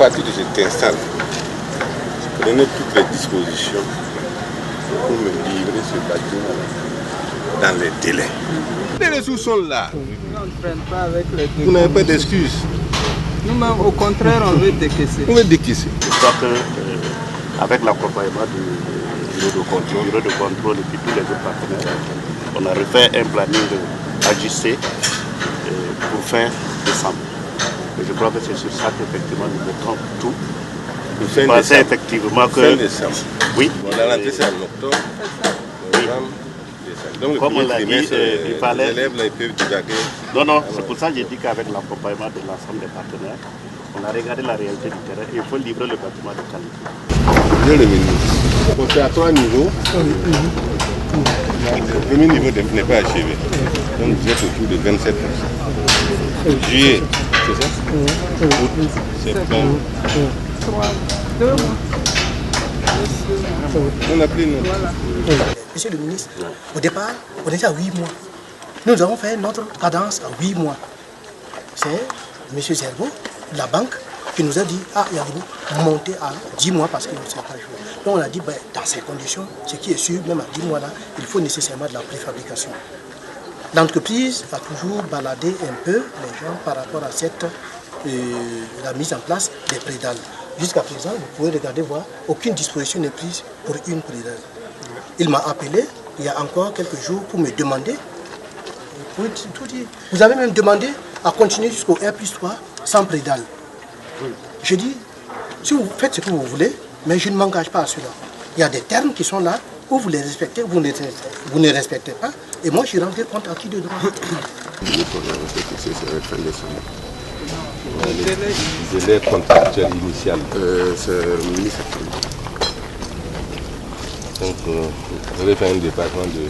partir de cet instant, prenez toutes les dispositions pour me livrer ce bâtiment dans les délais. Les ressources sont là. On ne traîne pas avec les deux. Vous n'avez pas d'excuses. Nous-mêmes, au contraire, on veut décaisser. Vous veut décaisser. Je crois qu'avec l'accompagnement du bureau de contrôle et puis tous les autres partenaires, on a refait un planning ajusté pour fin décembre. Et je crois que c'est sur ça qu'effectivement nous mettons tout. Nous pensons effectivement que... Fin décembre. Oui. Bon, la rentrée c'est en octobre. Novembre, décembre. Donc comme on l'a dit, il fallait... Les élèves là, ils peuvent divaguer. Non, c'est pour ça que j'ai dit qu'avec l'accompagnement de l'ensemble des partenaires, on a regardé la réalité du terrain et il faut livrer le bâtiment de qualité. Monsieur le ministre, on fait à 3 niveaux. Le premier niveau n'est pas achevé. Donc vous êtes autour de 27%. Juillet, c'est ça? Août, septembre. 2 mois. On a pris nous. Monsieur le ministre, au départ, on était à 8 mois. Nous avons fait notre cadence à 8 mois. C'est M. Zerbo, de la banque, qui nous a dit, il y a des monter à 10 mois parce qu'il ne sait pas jouer. Donc on a dit, dans ces conditions, ce qui est sûr, même à 10 mois là, il faut nécessairement de la préfabrication. L'entreprise a toujours baladé un peu les gens par rapport à cette, la mise en place des prédales. Jusqu'à présent, vous pouvez regarder, voir, aucune disposition n'est prise pour une prédale. Il m'a appelé il y a encore quelques jours pour me demander, tout dire. Vous avez même demandé à continuer jusqu'au R+3 sans prédale. Je dis, si vous faites ce que vous voulez, mais je ne m'engage pas à cela. Il y a des termes qui sont là, où vous les respectez, vous ne respectez pas, et moi je suis rentré compte acquis de droit. Le délai contractuel initial, c'est mi-septembre. Donc, vous avez fait un dépassement de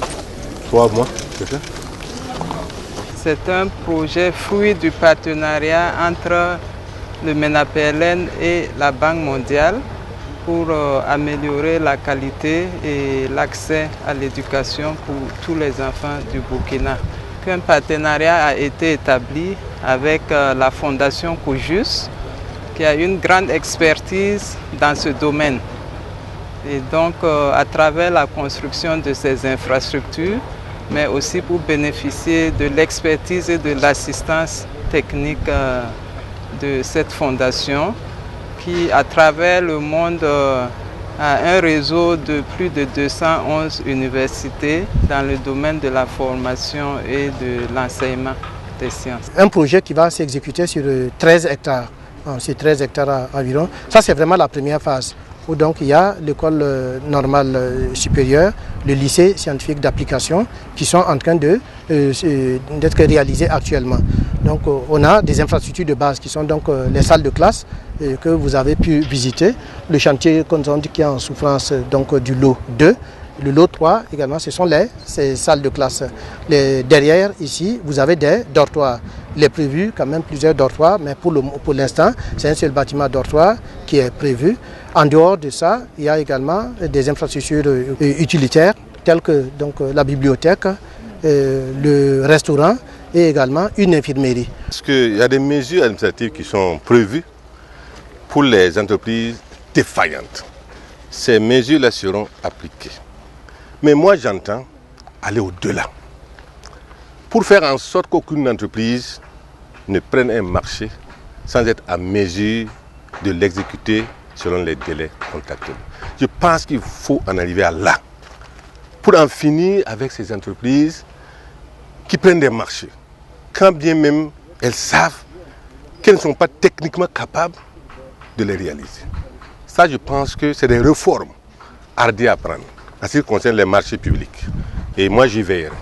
3 mois, c'est ça? C'est un projet fruit du partenariat entre le MENAPLN et la Banque mondiale pour améliorer la qualité et l'accès à l'éducation pour tous les enfants du Burkina. Un partenariat a été établi avec la Fondation COJUS, qui a une grande expertise dans ce domaine. Et donc, à travers la construction de ces infrastructures, mais aussi pour bénéficier de l'expertise et de l'assistance technique de cette fondation, qui, à travers le monde, a un réseau de plus de 211 universités dans le domaine de la formation et de l'enseignement des sciences. Un projet qui va s'exécuter sur 13 hectares, sur 13 hectares environ. Ça, c'est vraiment la première phase, où donc il y a l'école normale supérieure, le lycée scientifique d'application, qui sont en train d'être réalisés actuellement. Donc on a des infrastructures de base qui sont donc les salles de classe que vous avez pu visiter, le chantier qui est en souffrance donc du lot 2, le lot 3 également, ce sont ces salles de classe. Derrière ici, vous avez des dortoirs. Il est prévu quand même plusieurs dortoirs, mais pour l'instant, c'est un seul bâtiment dortoir qui est prévu. En dehors de ça, il y a également des infrastructures utilitaires telles que donc, la bibliothèque, le restaurant et également une infirmerie. Parce qu'il y a des mesures administratives qui sont prévues pour les entreprises défaillantes. Ces mesures-là seront appliquées. Mais moi, j'entends aller au-delà. Pour faire en sorte qu'aucune entreprise ne prenne un marché sans être à mesure de l'exécuter selon les délais contractuels. Je pense qu'il faut en arriver à là. Pour en finir avec ces entreprises qui prennent des marchés, quand bien même elles savent qu'elles ne sont pas techniquement capables de les réaliser. Ça, je pense que c'est des réformes hardies à prendre en ce qui concerne les marchés publics. Et moi, j'y veillerai.